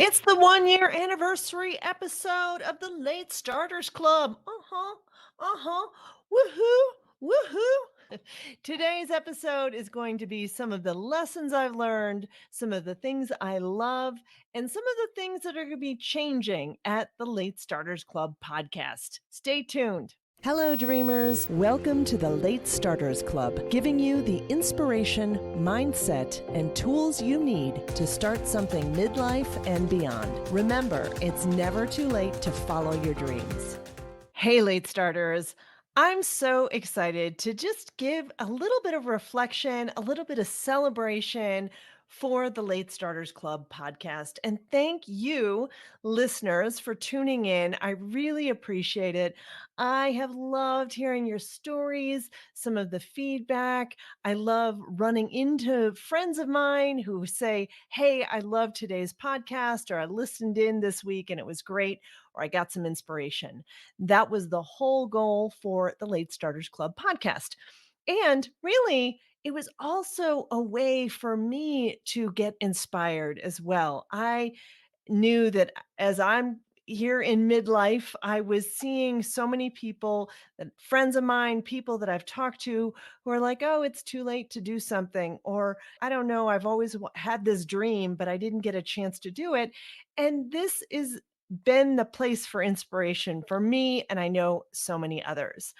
It's the 1 year anniversary episode of the Late Starters Club. Uh-huh. Woohoo, woohoo. Today's episode is going to be some of the lessons I've learned, some of the things I love, and some of the things that are going to be changing at the Late Starters Club podcast. Stay tuned. Hello, dreamers. Welcome to the Late Starters Club, giving you the inspiration, mindset, and tools you need to start something midlife and beyond. Remember, it's never too late to follow your dreams. Hey, late starters. I'm so excited to just give a little bit of reflection, a little bit of celebration for the Late Starters Club podcast. And thank you, listeners, for tuning in. I really appreciate it. I have loved hearing your stories, some of the feedback. I love running into friends of mine who say, "Hey, I love today's podcast," or "I listened in this week and it was great," or "I got some inspiration." That was the whole goal for the Late Starters Club podcast. And really, it was also a way for me to get inspired as well. I knew that as I'm here in midlife, I was seeing so many people, friends of mine, people that I've talked to who are like, "Oh, it's too late to do something." Or, "I don't know, I've always had this dream, but I didn't get a chance to do it." And this is been the place for inspiration for me, and I know so many others.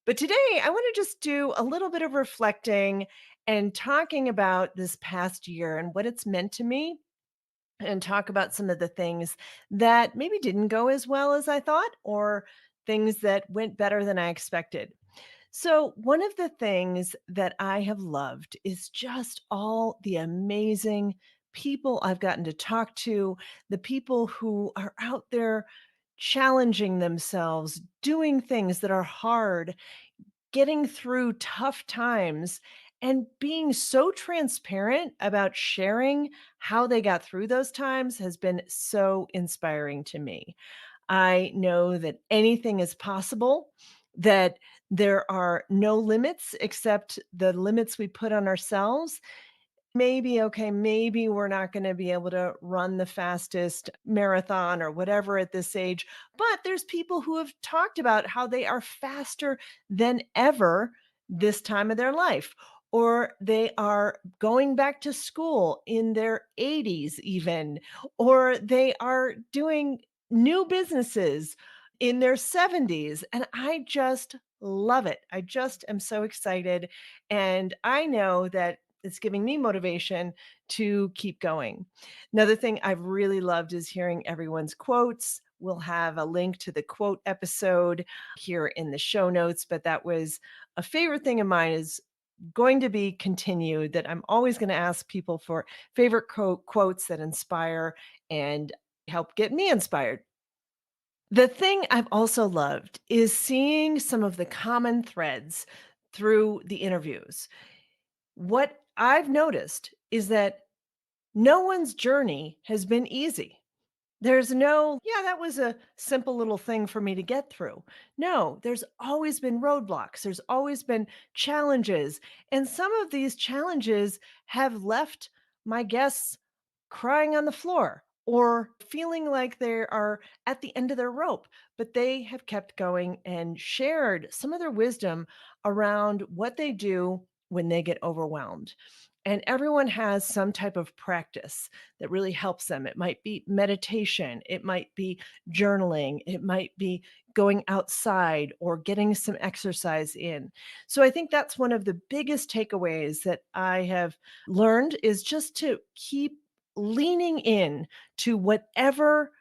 But today, I want to just do a little bit of reflecting and talking about this past year and what it's meant to me, and talk about some of the things that maybe didn't go as well as I thought, or things that went better than I expected. So, one of the things that I have loved is just all the amazing people I've gotten to talk to, the people who are out there challenging themselves, doing things that are hard, getting through tough times, and being so transparent about sharing how they got through those times has been so inspiring to me. I know that anything is possible, that there are no limits except the limits we put on ourselves. Maybe, okay, maybe we're not going to be able to run the fastest marathon or whatever at this age, but there's people who have talked about how they are faster than ever this time of their life, or they are going back to school in their 80s, even, or they are doing new businesses in their 70s. And I just love it. I just am so excited. And I know that it's giving me motivation to keep going. Another thing I've really loved is hearing everyone's quotes. We'll have a link to the quote episode here in the show notes, but that was a favorite thing of mine, is going to be continued, that I'm always going to ask people for favorite quotes that inspire and help get me inspired. The thing I've also loved is seeing some of the common threads through the interviews. What I've noticed is that no one's journey has been easy. There's no, "Yeah, that was a simple little thing for me to get through." No, there's always been roadblocks. There's always been challenges. And some of these challenges have left my guests crying on the floor or feeling like they are at the end of their rope, but they have kept going and shared some of their wisdom around what they do when they get overwhelmed. And everyone has some type of practice that really helps them. It might be meditation, it might be journaling, it might be going outside or getting some exercise in. So I think that's one of the biggest takeaways that I have learned, is just to keep leaning in to whatever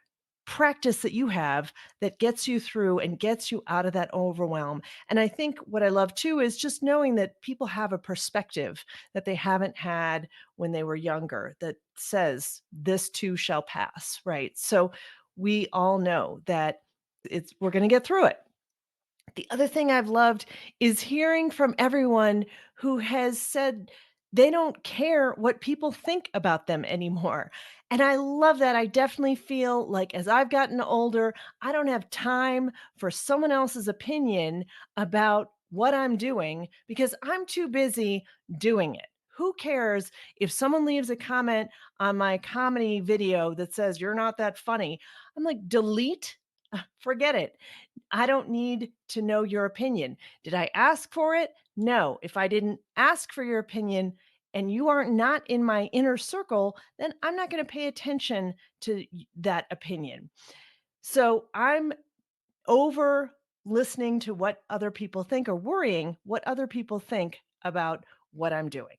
practice that you have that gets you through and gets you out of that overwhelm. And I think what I love too is just knowing that people have a perspective that they haven't had when they were younger, that says this too shall pass, right? So we all know that we're going to get through it. The other thing I've loved is hearing from everyone who has said they don't care what people think about them anymore. And I love that. I definitely feel like as I've gotten older, I don't have time for someone else's opinion about what I'm doing because I'm too busy doing it. Who cares if someone leaves a comment on my comedy video that says, "You're not that funny?" I'm like, delete? Forget it. I don't need to know your opinion. Did I ask for it? No. If I didn't ask for your opinion and you are not in my inner circle, then I'm not going to pay attention to that opinion. So I'm over listening to what other people think or worrying what other people think about what I'm doing.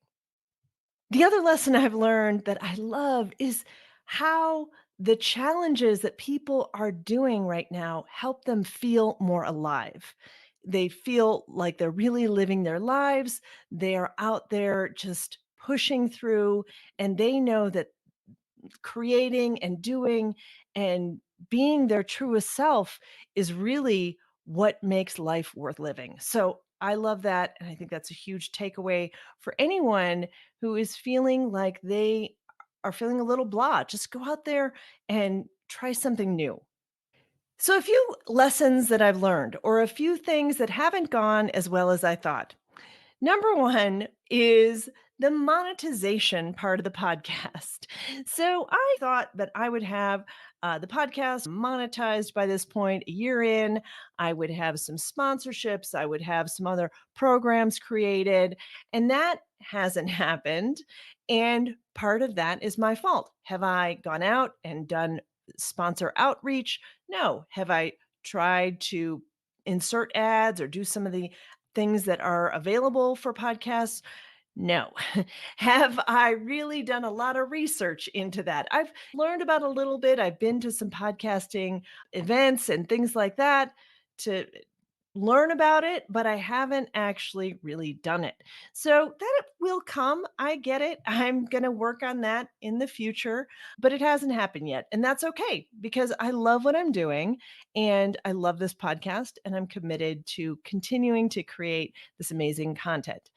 The other lesson I've learned that I love is how the challenges that people are doing right now help them feel more alive. They feel like they're really living their lives. They are out there just pushing through, and they know that creating and doing and being their truest self is really what makes life worth living. So I love that. And I think that's a huge takeaway for anyone who is feeling like they are feeling a little blah. Just go out there and try something new. So, a few lessons that I've learned, or a few things that haven't gone as well as I thought. Number 1 is the monetization part of the podcast. So I thought that I would have the podcast monetized by this point, a year in. I would have some sponsorships, I would have some other programs created, and that hasn't happened. And part of that is my fault. Have I gone out and done sponsor outreach? No. Have I tried to insert ads or do some of the things that are available for podcasts? No. Have I really done a lot of research into that? I've learned about a little bit. I've been to some podcasting events and things like that to learn about it, but I haven't actually really done it. So that will come. I get it. I'm going to work on that in the future, but it hasn't happened yet. And that's okay because I love what I'm doing and I love this podcast and I'm committed to continuing to create this amazing content.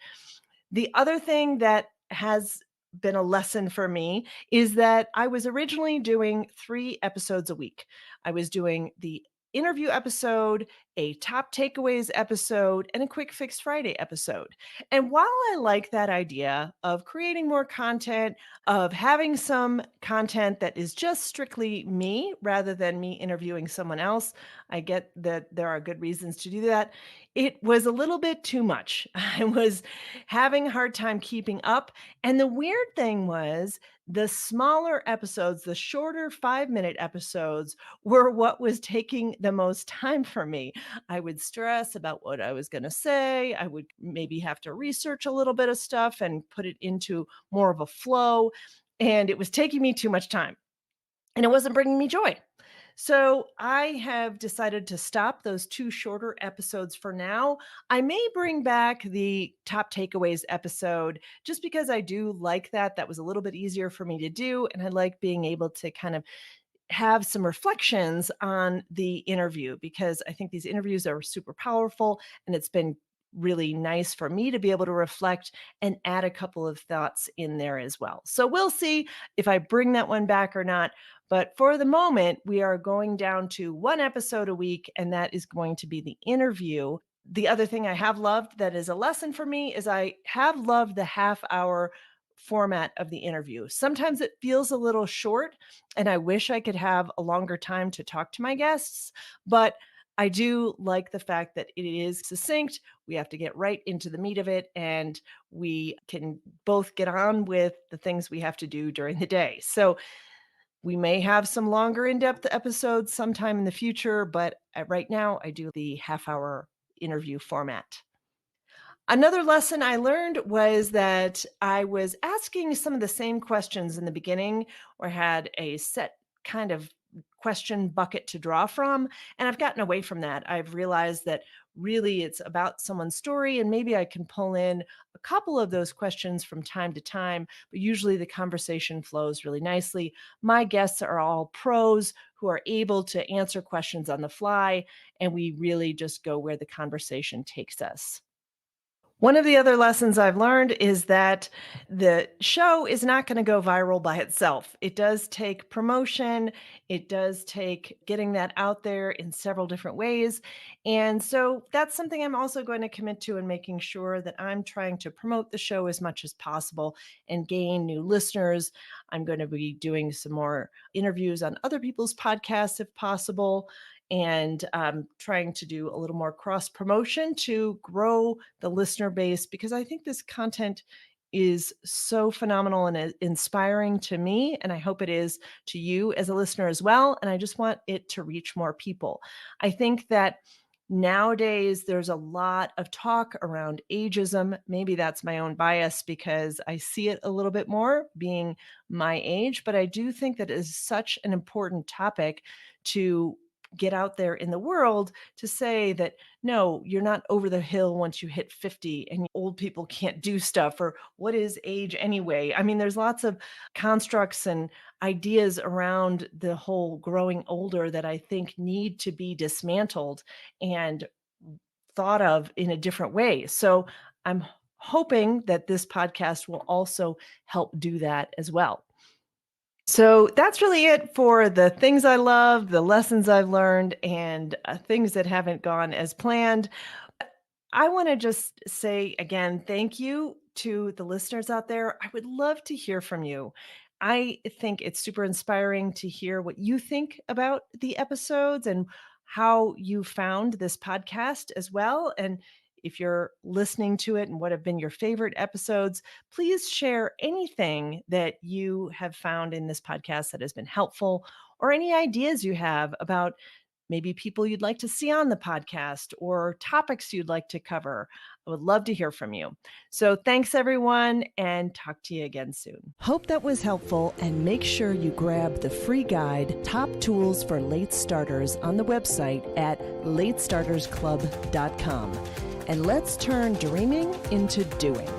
The other thing that has been a lesson for me is that I was originally doing 3 episodes a week. I was doing the interview episode, a top takeaways episode, and a quick fix Friday episode. And while I like that idea of creating more content, of having some content that is just strictly me rather than me interviewing someone else, I get that there are good reasons to do that. It was a little bit too much. I was having a hard time keeping up. And the weird thing was the smaller episodes, the shorter 5-minute episodes were what was taking the most time for me. I would stress about what I was going to say. I would maybe have to research a little bit of stuff and put it into more of a flow. And it was taking me too much time and it wasn't bringing me joy. So I have decided to stop those 2 shorter episodes for now. I may bring back the top takeaways episode just because I do like that. That was a little bit easier for me to do, and I like being able to kind of have some reflections on the interview because I think these interviews are super powerful and it's been really nice for me to be able to reflect and add a couple of thoughts in there as well. So we'll see if I bring that one back or not. But for the moment, we are going down to 1 episode a week, and that is going to be the interview. The other thing I have loved that is a lesson for me is I have loved the half hour format of the interview. Sometimes it feels a little short, and I wish I could have a longer time to talk to my guests, but I do like the fact that it is succinct. We have to get right into the meat of it, and we can both get on with the things we have to do during the day. So we may have some longer in-depth episodes sometime in the future, but right now I do the half-hour interview format. Another lesson I learned was that I was asking some of the same questions in the beginning, or had a set kind of question bucket to draw from. And I've gotten away from that. I've realized that really it's about someone's story, and maybe I can pull in a couple of those questions from time to time, but usually the conversation flows really nicely. My guests are all pros who are able to answer questions on the fly, and we really just go where the conversation takes us. One of the other lessons I've learned is that the show is not going to go viral by itself. It does take promotion, it does take getting that out there in several different ways. And so that's something I'm also going to commit to in making sure that I'm trying to promote the show as much as possible and gain new listeners. I'm going to be doing some more interviews on other people's podcasts if possible, and trying to do a little more cross promotion to grow the listener base, because I think this content is so phenomenal and inspiring to me. And I hope it is to you as a listener as well. And I just want it to reach more people. I think that nowadays there's a lot of talk around ageism. Maybe that's my own bias because I see it a little bit more being my age, but I do think that it is such an important topic to get out there in the world, to say that no, you're not over the hill once you hit 50 and old people can't do stuff, or what is age anyway? I mean, there's lots of constructs and ideas around the whole growing older that I think need to be dismantled and thought of in a different way. So I'm hoping that this podcast will also help do that as well. So that's really it for the things I love, the lessons I've learned, and things that haven't gone as planned. I want to just say again, thank you to the listeners out there. I would love to hear from you. I think it's super inspiring to hear what you think about the episodes and how you found this podcast as well. And if you're listening to it and what have been your favorite episodes, please share anything that you have found in this podcast that has been helpful, or any ideas you have about maybe people you'd like to see on the podcast or topics you'd like to cover. I would love to hear from you. So thanks, everyone, and talk to you again soon. Hope that was helpful, and make sure you grab the free guide, Top Tools for Late Starters, on the website at latestartersclub.com. And let's turn dreaming into doing.